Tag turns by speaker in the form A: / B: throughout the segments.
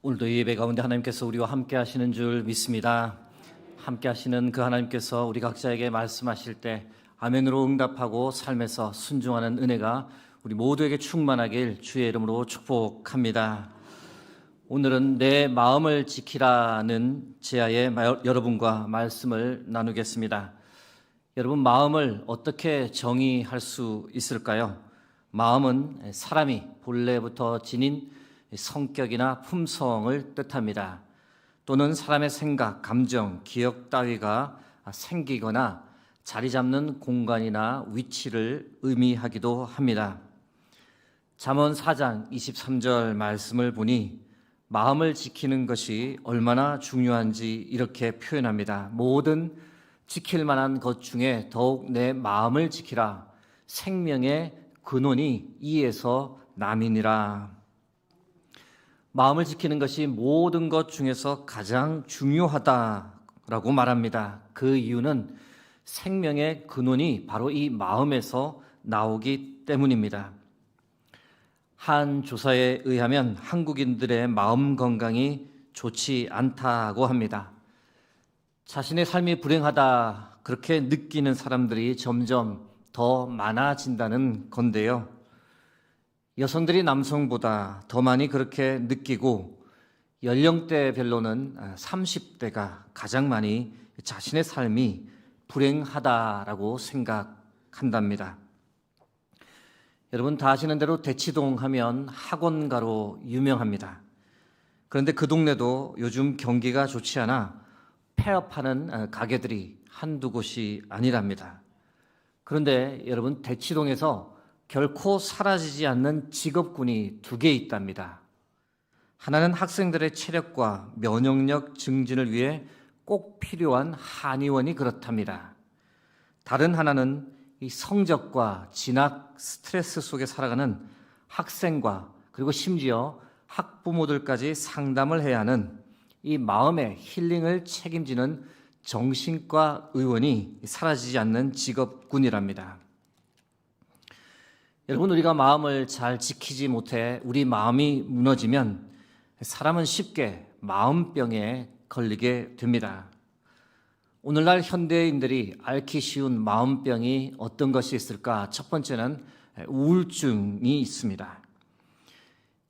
A: 오늘도 예배 가운데 하나님께서 우리와 함께 하시는 줄 믿습니다. 함께 하시는 그 하나님께서 우리 각자에게 말씀하실 때 아멘으로 응답하고 삶에서 순종하는 은혜가 우리 모두에게 충만하길 주의 이름으로 축복합니다. 오늘은 내 마음을 지키라는 제아의 여러분과 말씀을 나누겠습니다. 여러분, 마음을 어떻게 정의할 수 있을까요? 마음은 사람이 본래부터 지닌 성격이나 품성을 뜻합니다. 또는 사람의 생각, 감정, 기억 따위가 생기거나 자리 잡는 공간이나 위치를 의미하기도 합니다. 잠언 4장 23절 말씀을 보니 마음을 지키는 것이 얼마나 중요한지 이렇게 표현합니다. 모든 지킬 만한 것 중에 더욱 내 마음을 지키라. 생명의 근원이 이에서 남이니라. 마음을 지키는 것이 모든 것 중에서 가장 중요하다라고 말합니다. 그 이유는 생명의 근원이 바로 이 마음에서 나오기 때문입니다. 한 조사에 의하면 한국인들의 마음 건강이 좋지 않다고 합니다. 자신의 삶이 불행하다 그렇게 느끼는 사람들이 점점 더 많아진다는 건데요. 여성들이 남성보다 더 많이 그렇게 느끼고 연령대별로는 30대가 가장 많이 자신의 삶이 불행하다라고 생각한답니다. 여러분 다 아시는 대로 대치동 하면 학원가로 유명합니다. 그런데 그 동네도 요즘 경기가 좋지 않아 폐업하는 가게들이 한두 곳이 아니랍니다. 그런데 여러분, 대치동에서 결코 사라지지 않는 직업군이 두 개 있답니다. 하나는 학생들의 체력과 면역력 증진을 위해 꼭 필요한 한의원이 그렇답니다. 다른 하나는 이 성적과 진학 스트레스 속에 살아가는 학생과 그리고 심지어 학부모들까지 상담을 해야 하는 이 마음의 힐링을 책임지는 정신과 의원이 사라지지 않는 직업군이랍니다. 여러분, 우리가 마음을 잘 지키지 못해 우리 마음이 무너지면 사람은 쉽게 마음병에 걸리게 됩니다. 오늘날 현대인들이 앓기 쉬운 마음병이 어떤 것이 있을까? 첫 번째는 우울증이 있습니다.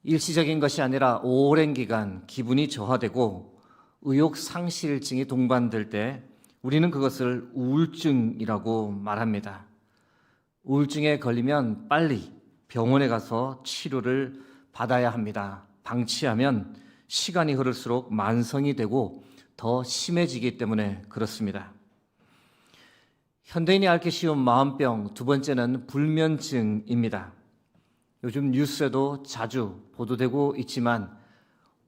A: 일시적인 것이 아니라 오랜 기간 기분이 저하되고 의욕상실증이 동반될 때 우리는 그것을 우울증이라고 말합니다. 우울증에 걸리면 빨리 병원에 가서 치료를 받아야 합니다. 방치하면 시간이 흐를수록 만성이 되고 더 심해지기 때문에 그렇습니다. 현대인이 앓기 쉬운 마음병 두 번째는 불면증입니다. 요즘 뉴스에도 자주 보도되고 있지만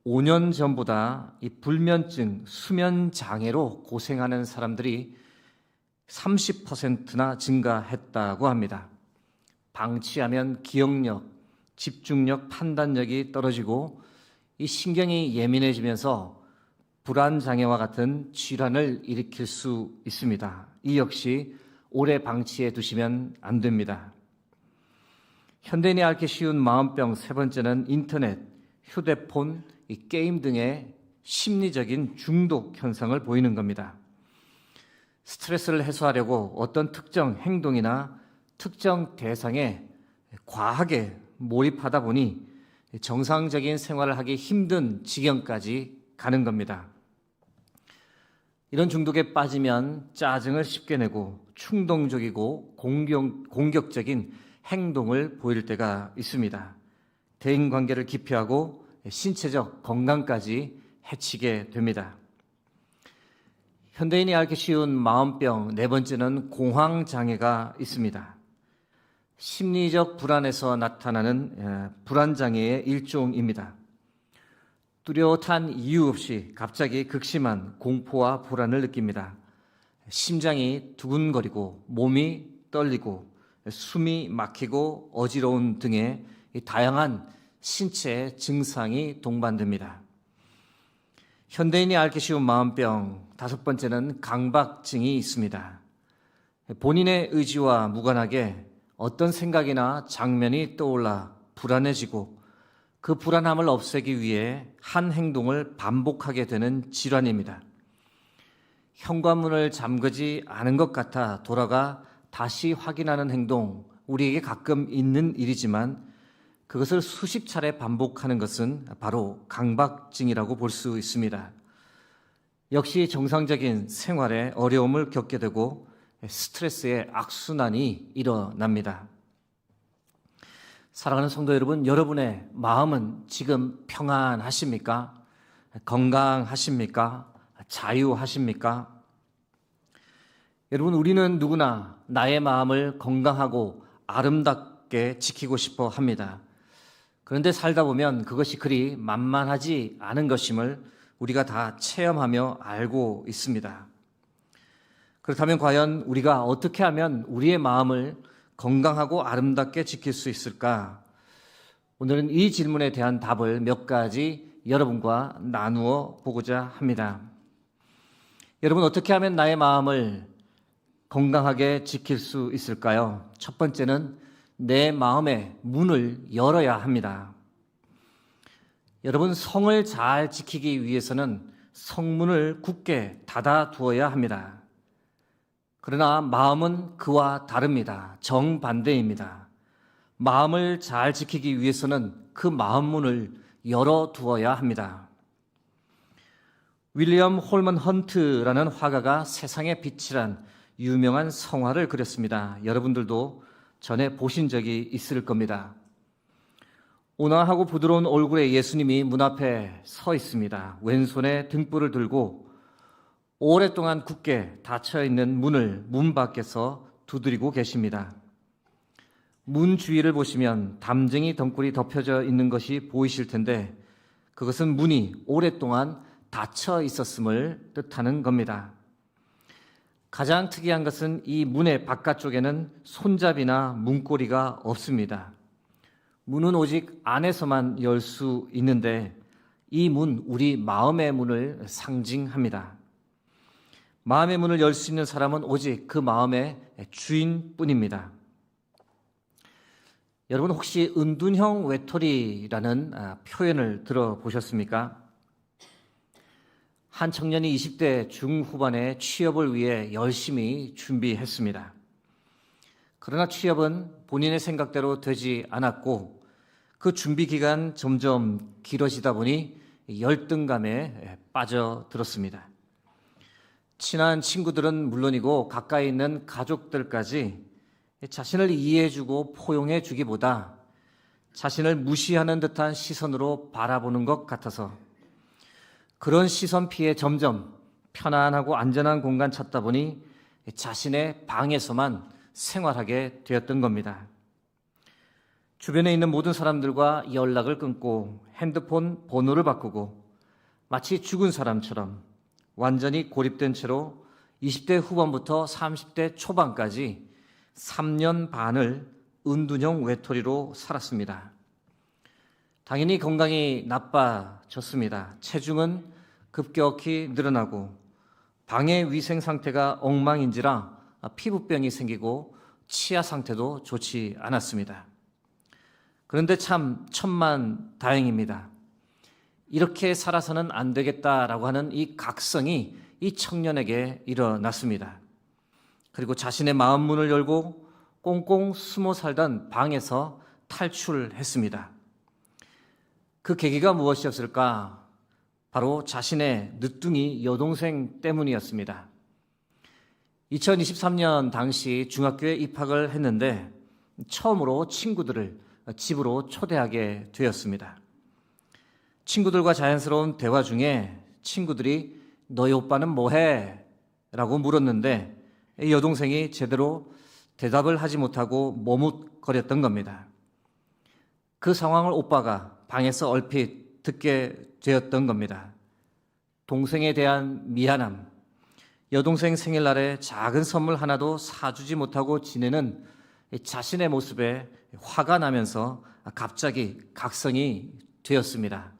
A: 5년 전보다 이 불면증, 수면 장애로 고생하는 사람들이 30%나 증가했다고 합니다. 방치하면 기억력, 집중력, 판단력이 떨어지고 이 신경이 예민해지면서 불안장애와 같은 질환을 일으킬 수 있습니다. 이 역시 오래 방치해 두시면 안 됩니다. 현대인이 앓기 쉬운 마음병 세 번째는 인터넷, 휴대폰, 이 게임 등의 심리적인 중독 현상을 보이는 겁니다. 스트레스를 해소하려고 어떤 특정 행동이나 특정 대상에 과하게 몰입하다 보니 정상적인 생활을 하기 힘든 지경까지 가는 겁니다. 이런 중독에 빠지면 짜증을 쉽게 내고 충동적이고 공격적인 행동을 보일 때가 있습니다. 대인관계를 기피하고 신체적 건강까지 해치게 됩니다. 현대인이 앓기 쉬운 마음병 네 번째는 공황장애가 있습니다. 심리적 불안에서 나타나는 불안장애의 일종입니다. 뚜렷한 이유 없이 갑자기 극심한 공포와 불안을 느낍니다. 심장이 두근거리고 몸이 떨리고 숨이 막히고 어지러운 등의 다양한 신체 증상이 동반됩니다. 현대인이 앓기 쉬운 마음병 다섯 번째는 강박증이 있습니다. 본인의 의지와 무관하게 어떤 생각이나 장면이 떠올라 불안해지고 그 불안함을 없애기 위해 한 행동을 반복하게 되는 질환입니다. 현관문을 잠그지 않은 것 같아 돌아가 다시 확인하는 행동, 우리에게 가끔 있는 일이지만 그것을 수십 차례 반복하는 것은 바로 강박증이라고 볼 수 있습니다. 역시 정상적인 생활에 어려움을 겪게 되고 스트레스의 악순환이 일어납니다. 사랑하는 성도 여러분, 여러분의 마음은 지금 평안하십니까? 건강하십니까? 자유하십니까? 여러분, 우리는 누구나 나의 마음을 건강하고 아름답게 지키고 싶어 합니다. 그런데 살다 보면 그것이 그리 만만하지 않은 것임을 우리가 다 체험하며 알고 있습니다. 그렇다면 과연 우리가 어떻게 하면 우리의 마음을 건강하고 아름답게 지킬 수 있을까? 오늘은 이 질문에 대한 답을 몇 가지 여러분과 나누어 보고자 합니다. 여러분, 어떻게 하면 나의 마음을 건강하게 지킬 수 있을까요? 첫 번째는 내 마음의 문을 열어야 합니다. 여러분, 성을 잘 지키기 위해서는 성문을 굳게 닫아 두어야 합니다. 그러나 마음은 그와 다릅니다. 정반대입니다. 마음을 잘 지키기 위해서는 그 마음 문을 열어 두어야 합니다. 윌리엄 홀먼 헌트라는 화가가 세상의 빛이란 유명한 성화를 그렸습니다. 여러분들도 전에 보신 적이 있을 겁니다. 온화하고 부드러운 얼굴의 예수님이 문 앞에 서 있습니다. 왼손에 등불을 들고 오랫동안 굳게 닫혀있는 문을 문 밖에서 두드리고 계십니다. 문 주위를 보시면 담쟁이 덩굴이 덮여져 있는 것이 보이실 텐데 그것은 문이 오랫동안 닫혀 있었음을 뜻하는 겁니다. 가장 특이한 것은 이 문의 바깥쪽에는 손잡이나 문고리가 없습니다. 문은 오직 안에서만 열 수 있는데 이 문, 우리 마음의 문을 상징합니다. 마음의 문을 열 수 있는 사람은 오직 그 마음의 주인뿐입니다. 여러분, 혹시 은둔형 외톨이라는 표현을 들어보셨습니까? 한 청년이 20대 중후반에 취업을 위해 열심히 준비했습니다. 그러나 취업은 본인의 생각대로 되지 않았고 그 준비 기간 점점 길어지다 보니 열등감에 빠져들었습니다. 친한 친구들은 물론이고 가까이 있는 가족들까지 자신을 이해해주고 포용해주기보다 자신을 무시하는 듯한 시선으로 바라보는 것 같아서 그런 시선 피해 점점 편안하고 안전한 공간 찾다 보니 자신의 방에서만 생활하게 되었던 겁니다. 주변에 있는 모든 사람들과 연락을 끊고 핸드폰 번호를 바꾸고 마치 죽은 사람처럼 완전히 고립된 채로 20대 후반부터 30대 초반까지 3년 반을 은둔형 외톨이로 살았습니다. 당연히 건강이 나빠졌습니다. 체중은 급격히 늘어나고 방의 위생 상태가 엉망인지라 피부병이 생기고 치아 상태도 좋지 않았습니다. 그런데 참 천만다행입니다. 이렇게 살아서는 안 되겠다라고 하는 이 각성이 이 청년에게 일어났습니다. 그리고 자신의 마음 문을 열고 꽁꽁 숨어 살던 방에서 탈출했습니다. 그 계기가 무엇이었을까? 바로 자신의 늦둥이 여동생 때문이었습니다. 2023년 당시 중학교에 입학을 했는데 처음으로 친구들을 집으로 초대하게 되었습니다. 친구들과 자연스러운 대화 중에 친구들이 너희 오빠는 뭐해? 라고 물었는데 여동생이 제대로 대답을 하지 못하고 머뭇거렸던 겁니다. 그 상황을 오빠가 방에서 얼핏 듣게 되었던 겁니다. 동생에 대한 미안함, 여동생 생일날에 작은 선물 하나도 사주지 못하고 지내는 자신의 모습에 화가 나면서 갑자기 각성이 되었습니다.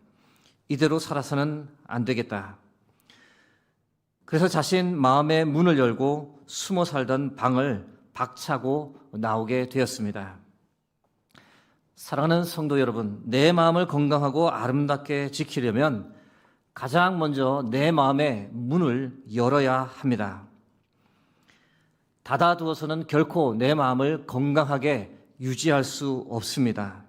A: 이대로 살아서는 안 되겠다. 그래서 자신 마음의 문을 열고 숨어 살던 방을 박차고 나오게 되었습니다. 사랑하는 성도 여러분, 내 마음을 건강하고 아름답게 지키려면 가장 먼저 내 마음의 문을 열어야 합니다. 닫아두어서는 결코 내 마음을 건강하게 유지할 수 없습니다.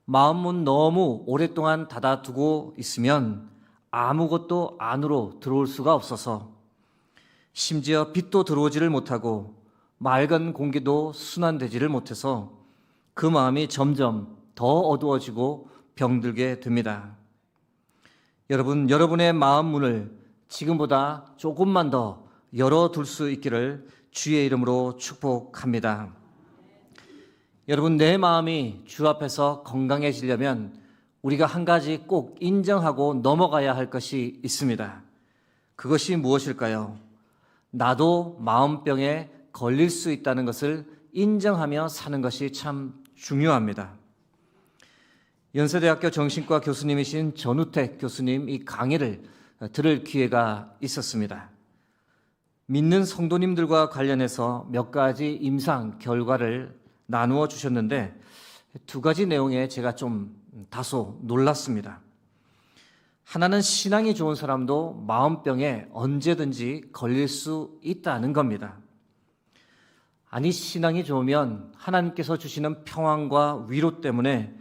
A: 마음문 너무 오랫동안 닫아두고 있으면 아무것도 안으로 들어올 수가 없어서 심지어 빛도 들어오지를 못하고 맑은 공기도 순환되지를 못해서 그 마음이 점점 더 어두워지고 병들게 됩니다. 여러분, 여러분의 마음 문을 지금보다 조금만 더 열어둘 수 있기를 주의 이름으로 축복합니다. 여러분, 내 마음이 주 앞에서 건강해지려면 우리가 한 가지 꼭 인정하고 넘어가야 할 것이 있습니다. 그것이 무엇일까요? 나도 마음병에 걸릴 수 있다는 것을 인정하며 사는 것이 참 중요합니다. 연세대학교 정신과 교수님이신 전우택 교수님 이 강의를 들을 기회가 있었습니다. 믿는 성도님들과 관련해서 몇 가지 임상 결과를 나누어 주셨는데 두 가지 내용에 제가 좀 다소 놀랐습니다. 하나는 신앙이 좋은 사람도 마음병에 언제든지 걸릴 수 있다는 겁니다. 아니, 신앙이 좋으면 하나님께서 주시는 평안과 위로 때문에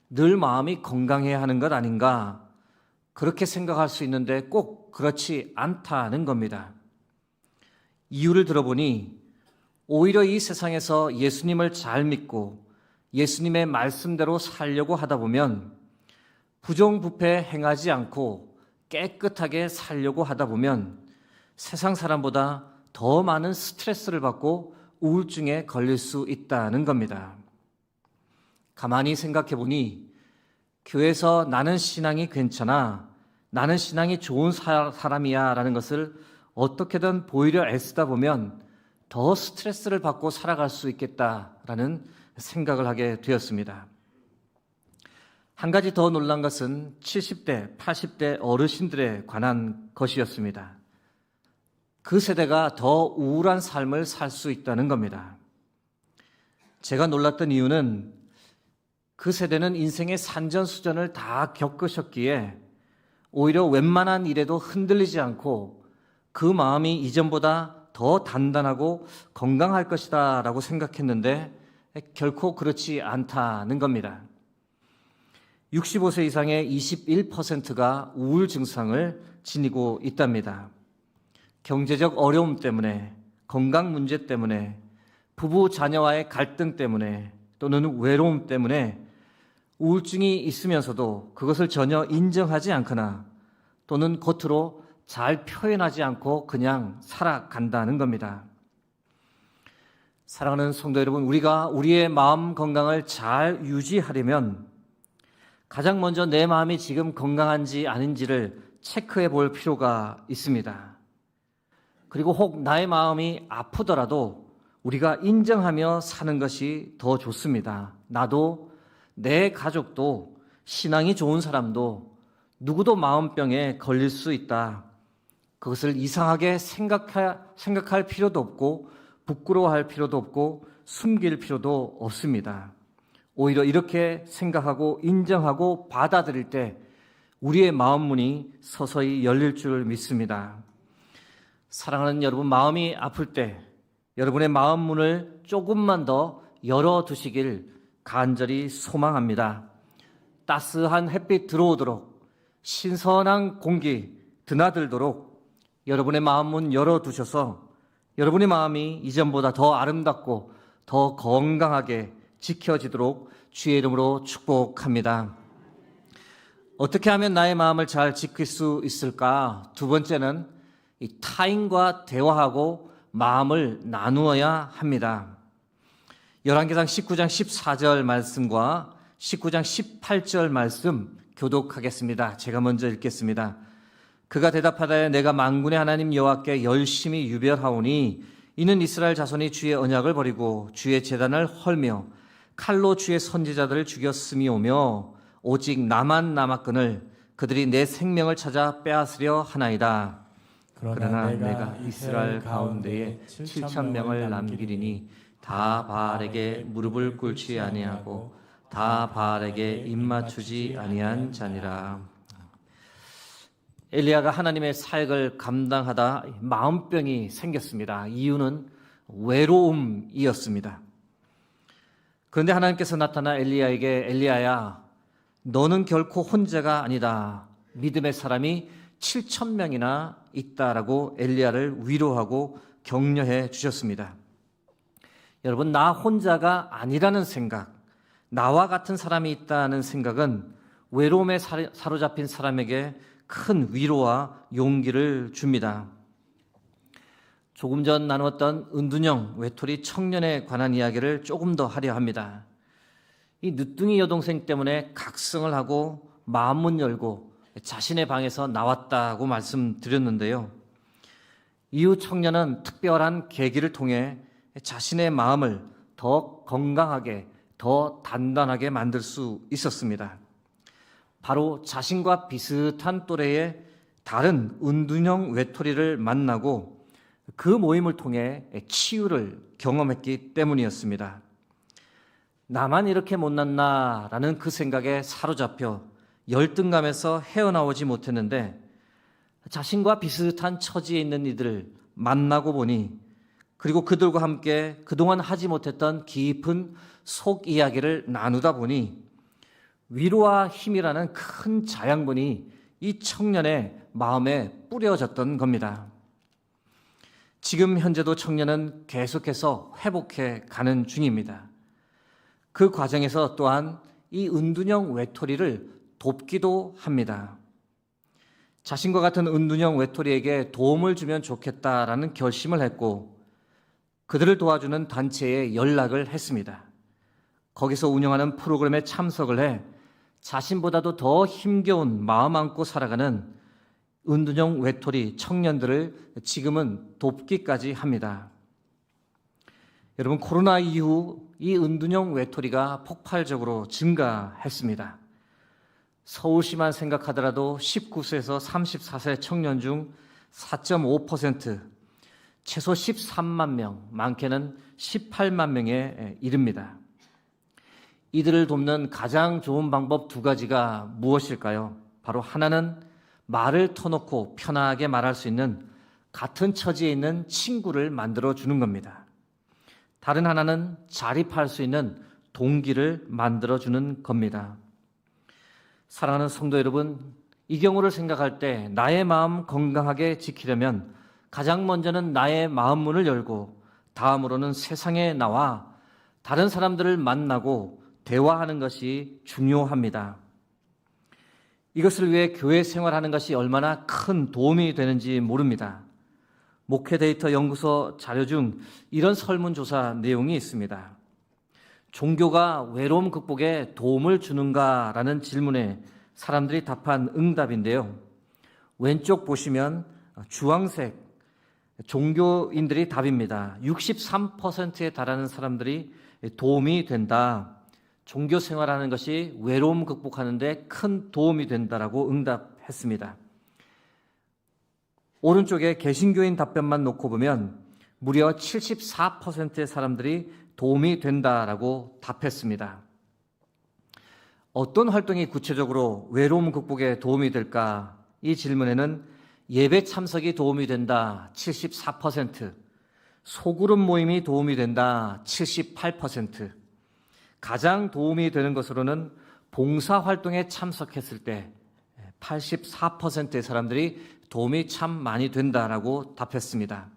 A: 늘 마음이 건강해야 하는 것 아닌가, 그렇게 생각할 수 있는데 꼭 그렇지 않다는 겁니다. 이유를 들어보니 오히려 이 세상에서 예수님을 잘 믿고 예수님의 말씀대로 살려고 하다 보면, 부정부패 행하지 않고 깨끗하게 살려고 하다 보면 세상 사람보다 더 많은 스트레스를 받고 우울증에 걸릴 수 있다는 겁니다. 가만히 생각해 보니 교회에서 나는 신앙이 괜찮아, 나는 신앙이 좋은 사람이야 라는 것을 어떻게든 보이려 애쓰다 보면 더 스트레스를 받고 살아갈 수 있겠다라는 생각을 하게 되었습니다. 한 가지 더 놀란 것은 70대, 80대 어르신들에 관한 것이었습니다. 그 세대가 더 우울한 삶을 살 수 있다는 겁니다. 제가 놀랐던 이유는 그 세대는 인생의 산전수전을 다 겪으셨기에 오히려 웬만한 일에도 흔들리지 않고 그 마음이 이전보다 더 단단하고 건강할 것이다 라고 생각했는데 결코 그렇지 않다는 겁니다. 65세 이상의 21%가 우울 증상을 지니고 있답니다. 경제적 어려움 때문에, 건강 문제 때문에, 부부 자녀와의 갈등 때문에, 또는 외로움 때문에 우울증이 있으면서도 그것을 전혀 인정하지 않거나 또는 겉으로 잘 표현하지 않고 그냥 살아간다는 겁니다. 사랑하는 성도 여러분, 우리가 우리의 마음 건강을 잘 유지하려면 가장 먼저 내 마음이 지금 건강한지 아닌지를 체크해 볼 필요가 있습니다. 그리고 혹 나의 마음이 아프더라도 우리가 인정하며 사는 것이 더 좋습니다. 나도, 내 가족도, 신앙이 좋은 사람도 누구도 마음병에 걸릴 수 있다. 그것을 이상하게 생각할 필요도 없고 부끄러워할 필요도 없고 숨길 필요도 없습니다. 오히려 이렇게 생각하고 인정하고 받아들일 때 우리의 마음 문이 서서히 열릴 줄 믿습니다. 사랑하는 여러분, 마음이 아플 때 여러분의 마음 문을 조금만 더 열어두시길 간절히 소망합니다. 따스한 햇빛 들어오도록, 신선한 공기 드나들도록 여러분의 마음 문 열어두셔서 여러분의 마음이 이전보다 더 아름답고 더 건강하게 지켜지도록 주의 이름으로 축복합니다. 어떻게 하면 나의 마음을 잘 지킬 수 있을까? 두 번째는 이 타인과 대화하고 마음을 나누어야 합니다. 열왕기상 19장 14절 말씀과 19장 18절 말씀 교독하겠습니다. 제가 먼저 읽겠습니다. 그가 대답하되 내가 만군의 하나님 여호와께 열심히 유별하오니 이는 이스라엘 자손이 주의 언약을 버리고 주의 제단을 헐며 칼로 주의 선지자들을 죽였음이오며 오직 나만 남았거늘 그들이 내 생명을 찾아 빼앗으려 하나이다. 그러나 내가 이스라엘 가운데에 7,000명을 남기리니 다 바알에게 무릎을 꿇지 아니하고 다 바알에게 입맞추지 아니한 자니라. 엘리야가 하나님의 사역을 감당하다 마음병이 생겼습니다. 이유는 외로움이었습니다. 그런데 하나님께서 나타나 엘리야에게 엘리야야, 너는 결코 혼자가 아니다. 믿음의 사람이 7,000명이나 있다라고 엘리야를 위로하고 격려해 주셨습니다. 여러분, 나 혼자가 아니라는 생각, 나와 같은 사람이 있다는 생각은 외로움에 사로잡힌 사람에게 큰 위로와 용기를 줍니다. 조금 전 나누었던 은둔형 외톨이 청년에 관한 이야기를 조금 더 하려 합니다. 이 늦둥이 여동생 때문에 각성을 하고 마음문 열고 자신의 방에서 나왔다고 말씀드렸는데요. 이후 청년은 특별한 계기를 통해 자신의 마음을 더 건강하게, 더 단단하게 만들 수 있었습니다. 바로 자신과 비슷한 또래의 다른 은둔형 외톨이를 만나고 그 모임을 통해 치유를 경험했기 때문이었습니다. 나만 이렇게 못났나라는 그 생각에 사로잡혀 열등감에서 헤어나오지 못했는데 자신과 비슷한 처지에 있는 이들을 만나고 보니 그리고 그들과 함께 그동안 하지 못했던 깊은 속 이야기를 나누다 보니 위로와 힘이라는 큰 자양분이 이 청년의 마음에 뿌려졌던 겁니다. 지금 현재도 청년은 계속해서 회복해 가는 중입니다. 그 과정에서 또한 이 은둔형 외톨이를 돕기도 합니다. 자신과 같은 은둔형 외톨이에게 도움을 주면 좋겠다라는 결심을 했고 그들을 도와주는 단체에 연락을 했습니다. 거기서 운영하는 프로그램에 참석을 해 자신보다도 더 힘겨운 마음 안고 살아가는 은둔형 외톨이 청년들을 지금은 돕기까지 합니다. 여러분, 코로나 이후 이 은둔형 외톨이가 폭발적으로 증가했습니다. 서울시만 생각하더라도 19세에서 34세 청년 중 4.5%, 최소 13만 명, 많게는 18만 명에 이릅니다. 이들을 돕는 가장 좋은 방법 두 가지가 무엇일까요? 바로 하나는 말을 터놓고 편하게 말할 수 있는 같은 처지에 있는 친구를 만들어주는 겁니다. 다른 하나는 자립할 수 있는 동기를 만들어주는 겁니다. 사랑하는 성도 여러분, 이 경우를 생각할 때 나의 마음 건강하게 지키려면 가장 먼저는 나의 마음 문을 열고 다음으로는 세상에 나와 다른 사람들을 만나고 대화하는 것이 중요합니다. 이것을 위해 교회 생활하는 것이 얼마나 큰 도움이 되는지 모릅니다. 목회 데이터 연구소 자료 중 이런 설문조사 내용이 있습니다. 종교가 외로움 극복에 도움을 주는가라는 질문에 사람들이 답한 응답인데요. 왼쪽 보시면 주황색 종교인들이 답입니다. 63%에 달하는 사람들이 도움이 된다. 종교 생활하는 것이 외로움 극복하는 데 큰 도움이 된다라고 응답했습니다. 오른쪽에 개신교인 답변만 놓고 보면 무려 74%의 사람들이 도움이 된다라고 답했습니다. 어떤 활동이 구체적으로 외로움 극복에 도움이 될까? 이 질문에는 예배 참석이 도움이 된다 74%, 소그룹 모임이 도움이 된다 78%, 가장 도움이 되는 것으로는 봉사활동에 참석했을 때 84%의 사람들이 도움이 참 많이 된다라고 답했습니다.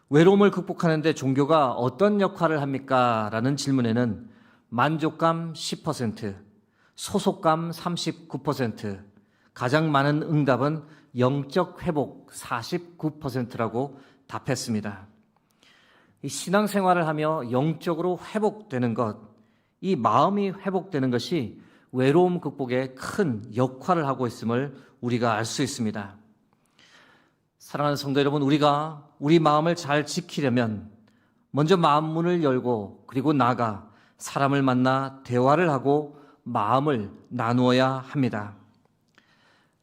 A: 외로움을 극복하는 데 종교가 어떤 역할을 합니까? 라는 질문에는 만족감 10%, 소속감 39%, 가장 많은 응답은 영적 회복 49%라고 답했습니다. 이 신앙생활을 하며 영적으로 회복되는 것, 이 마음이 회복되는 것이 외로움 극복에 큰 역할을 하고 있음을 우리가 알 수 있습니다. 사랑하는 성도 여러분, 우리가 우리 마음을 잘 지키려면 먼저 마음 문을 열고 그리고 나가 사람을 만나 대화를 하고 마음을 나누어야 합니다.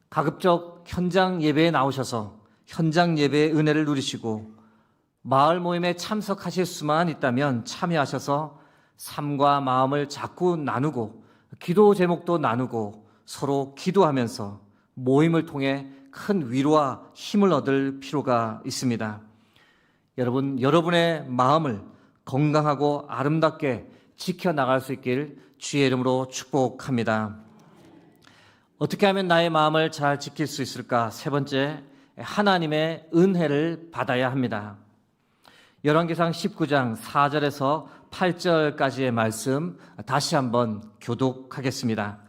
A: 가급적 현장 예배에 나오셔서 현장 예배의 은혜를 누리시고 마을 모임에 참석하실 수만 있다면 참여하셔서 삶과 마음을 자꾸 나누고 기도 제목도 나누고 서로 기도하면서 모임을 통해 큰 위로와 힘을 얻을 필요가 있습니다. 여러분, 여러분의 마음을 건강하고 아름답게 지켜나갈 수 있길 주의 이름으로 축복합니다. 어떻게 하면 나의 마음을 잘 지킬 수 있을까? 세 번째, 하나님의 은혜를 받아야 합니다. 열왕기상 19장 4절에서 8절까지의 말씀 다시 한번 교독하겠습니다.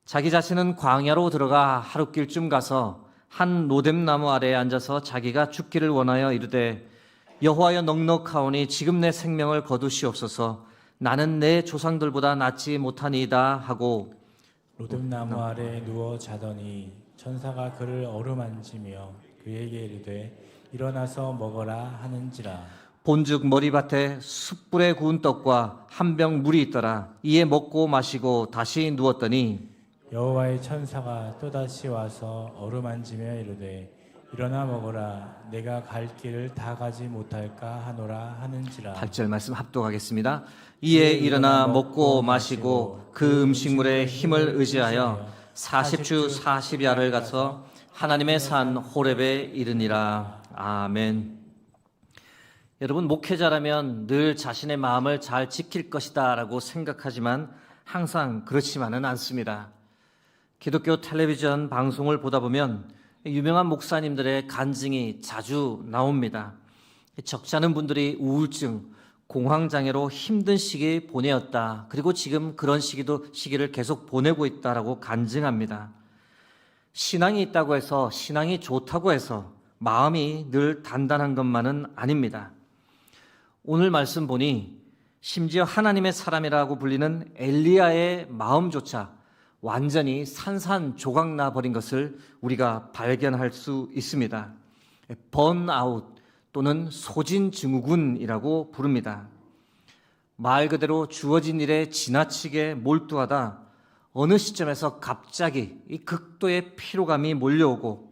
A: 자기 자신은 광야로 들어가 하룻길쯤 가서 한 로뎀나무 아래에 앉아서 자기가 죽기를 원하여 이르되 여호와여 넉넉하오니 지금 내 생명을 거두시옵소서. 나는 내 조상들보다 낫지 못하니이다 하고
B: 로뎀나무 아래 누워 자더니 천사가 그를 어루만지며 그에게 이르되 일어나서 먹어라 하는지라.
A: 본즉 머리밭에 숯불에 구운 떡과 한 병 물이 있더라. 이에 먹고 마시고 다시 누웠더니
B: 여호와의 천사가 또다시 와서 어루만지며 이르되 일어나 먹어라. 내가 갈 길을 다 가지 못할까 하노라 하는지라.
A: 8절 말씀 합독하겠습니다. 이에 일어나 먹고 마시고 그 음식물에 힘을 의지하여 40주 40야를 가서 하나님의 산 호렙에 이르니라. 아멘. 여러분, 목회자라면 늘 자신의 마음을 잘 지킬 것이다 라고 생각하지만 항상 그렇지만은 않습니다. 기독교 텔레비전 방송을 보다 보면 유명한 목사님들의 간증이 자주 나옵니다. 적지 않은 분들이 우울증, 공황장애로 힘든 시기 보내었다. 그리고 지금 그런 시기를 계속 보내고 있다라고 간증합니다. 신앙이 있다고 해서, 신앙이 좋다고 해서 마음이 늘 단단한 것만은 아닙니다. 오늘 말씀 보니 심지어 하나님의 사람이라고 불리는 엘리야의 마음조차 완전히 산산조각나 버린 것을 우리가 발견할 수 있습니다. 번아웃 또는 소진증후군이라고 부릅니다. 말 그대로 주어진 일에 지나치게 몰두하다 어느 시점에서 갑자기 이 극도의 피로감이 몰려오고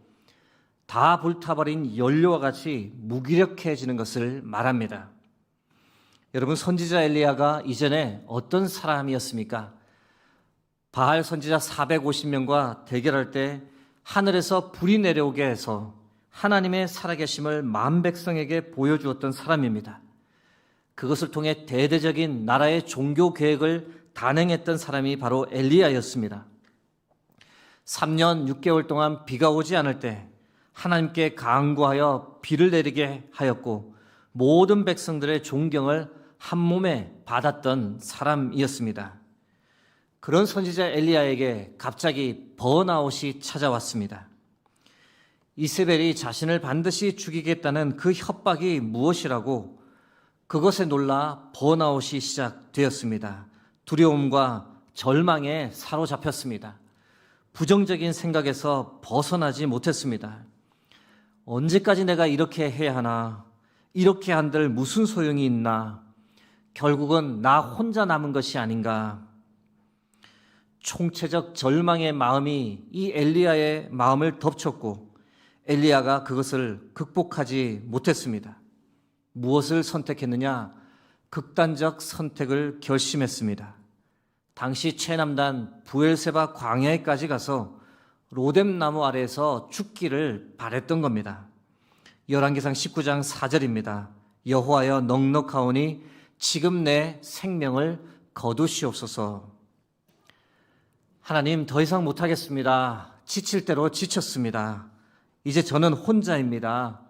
A: 다 불타버린 연료와 같이 무기력해지는 것을 말합니다. 여러분, 선지자 엘리야가 이전에 어떤 사람이었습니까? 바알 선지자 450명과 대결할 때 하늘에서 불이 내려오게 해서 하나님의 살아계심을 만 백성에게 보여주었던 사람입니다. 그것을 통해 대대적인 나라의 종교 계획을 단행했던 사람이 바로 엘리야였습니다. 3년 6개월 동안 비가 오지 않을 때 하나님께 간구하여 비를 내리게 하였고 모든 백성들의 존경을 한 몸에 받았던 사람이었습니다. 그런 선지자 엘리야에게 갑자기 번아웃이 찾아왔습니다. 이세벨이 자신을 반드시 죽이겠다는 그 협박이 무엇이라고 그것에 놀라 번아웃이 시작되었습니다. 두려움과 절망에 사로잡혔습니다. 부정적인 생각에서 벗어나지 못했습니다. 언제까지 내가 이렇게 해야 하나? 이렇게 한들 무슨 소용이 있나? 결국은 나 혼자 남은 것이 아닌가? 총체적 절망의 마음이 이 엘리야의 마음을 덮쳤고 엘리야가 그것을 극복하지 못했습니다. 무엇을 선택했느냐? 극단적 선택을 결심했습니다. 당시 최남단 부엘세바 광야에까지 가서 로뎀나무 아래에서 죽기를 바랬던 겁니다. 열왕기상 19장 4절입니다. 여호와여 넉넉하오니 지금 내 생명을 거두시옵소서. 하나님, 더 이상 못하겠습니다. 지칠 대로 지쳤습니다. 이제 저는 혼자입니다.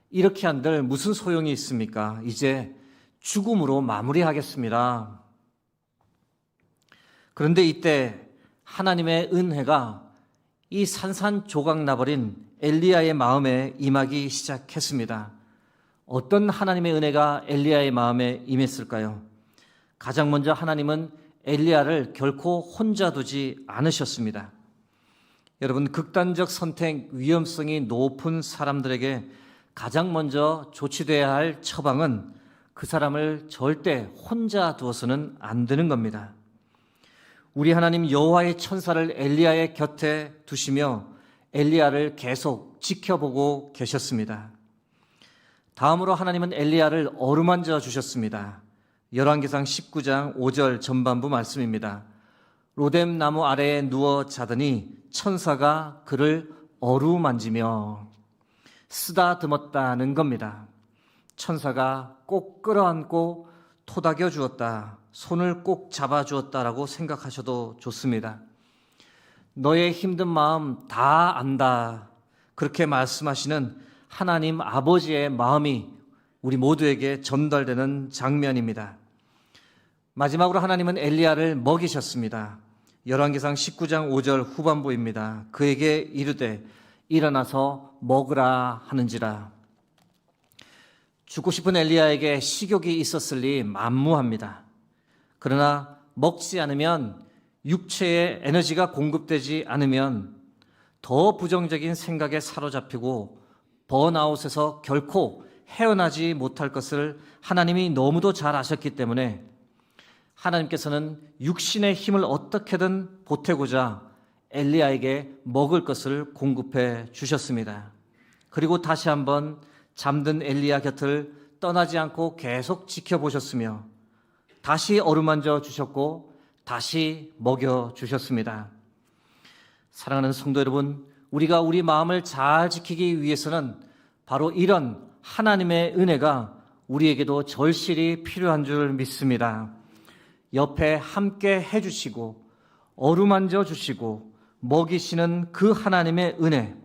A: 이렇게 한들 무슨 소용이 있습니까? 이제 죽음으로 마무리하겠습니다. 그런데 이때 하나님의 은혜가 이 산산조각 나버린 엘리야의 마음에 임하기 시작했습니다. 어떤 하나님의 은혜가 엘리야의 마음에 임했을까요? 가장 먼저 하나님은 엘리야를 결코 혼자 두지 않으셨습니다. 여러분, 극단적 선택 위험성이 높은 사람들에게 가장 먼저 조치돼야 할 처방은 그 사람을 절대 혼자 두어서는 안 되는 겁니다. 우리 하나님 여호와의 천사를 엘리야의 곁에 두시며 엘리야를 계속 지켜보고 계셨습니다. 다음으로 하나님은 엘리야를 어루만져 주셨습니다. 열왕기상 19장 5절 전반부 말씀입니다. 로뎀 나무 아래에 누워 자더니 천사가 그를 어루만지며 쓰다듬었다는 겁니다. 천사가 꼭 끌어안고 토닥여 주었다, 손을 꼭 잡아주었다라고 생각하셔도 좋습니다. 너의 힘든 마음 다 안다, 그렇게 말씀하시는 하나님 아버지의 마음이 우리 모두에게 전달되는 장면입니다. 마지막으로 하나님은 엘리야를 먹이셨습니다. 열왕기상 19장 5절 후반부입니다. 그에게 이르되 일어나서 먹으라 하는지라. 죽고 싶은 엘리야에게 식욕이 있었을 리 만무합니다. 그러나 먹지 않으면, 육체의 에너지가 공급되지 않으면 더 부정적인 생각에 사로잡히고 번아웃에서 결코 헤어나지 못할 것을 하나님이 너무도 잘 아셨기 때문에 하나님께서는 육신의 힘을 어떻게든 보태고자 엘리야에게 먹을 것을 공급해 주셨습니다. 그리고 다시 한번 잠든 엘리야 곁을 떠나지 않고 계속 지켜보셨으며 다시 어루만져 주셨고 다시 먹여 주셨습니다. 사랑하는 성도 여러분, 우리가 우리 마음을 잘 지키기 위해서는 바로 이런 하나님의 은혜가 우리에게도 절실히 필요한 줄 믿습니다. 옆에 함께 해주시고 어루만져 주시고 먹이시는 그 하나님의 은혜,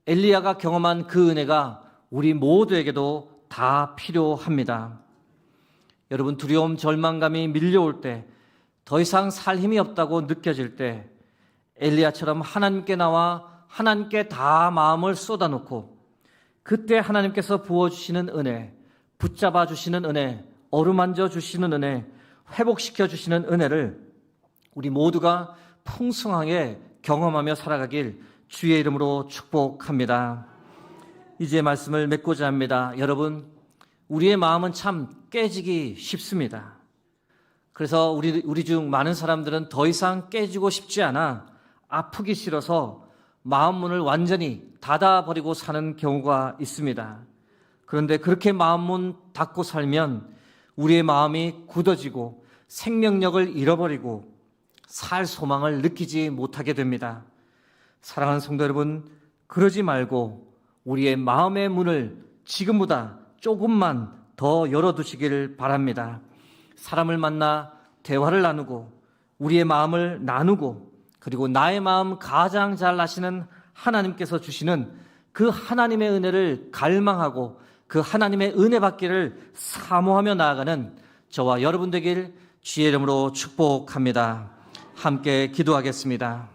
A: 엘리야가 경험한 그 은혜가 우리 모두에게도 다 필요합니다. 여러분, 두려움, 절망감이 밀려올 때, 더 이상 살 힘이 없다고 느껴질 때 엘리야처럼 하나님께 나와 하나님께 다 마음을 쏟아놓고 그때 하나님께서 부어주시는 은혜, 붙잡아 주시는 은혜, 어루만져 주시는 은혜, 회복시켜 주시는 은혜를 우리 모두가 풍성하게 경험하며 살아가길 주의 이름으로 축복합니다. 이제 말씀을 맺고자 합니다. 여러분, 우리의 마음은 참 깨지기 쉽습니다. 그래서 우리 중 많은 사람들은 더 이상 깨지고 싶지 않아 아프기 싫어서 마음 문을 완전히 닫아버리고 사는 경우가 있습니다. 그런데 그렇게 마음 문 닫고 살면 우리의 마음이 굳어지고 생명력을 잃어버리고 살 소망을 느끼지 못하게 됩니다. 사랑하는 성도 여러분, 그러지 말고 우리의 마음의 문을 지금보다 조금만 더 열어두시길 바랍니다. 사람을 만나 대화를 나누고 우리의 마음을 나누고 그리고 나의 마음 가장 잘 아시는 하나님께서 주시는 그 하나님의 은혜를 갈망하고 그 하나님의 은혜 받기를 사모하며 나아가는 저와 여러분 되길 주의 이름으로 축복합니다. 함께 기도하겠습니다.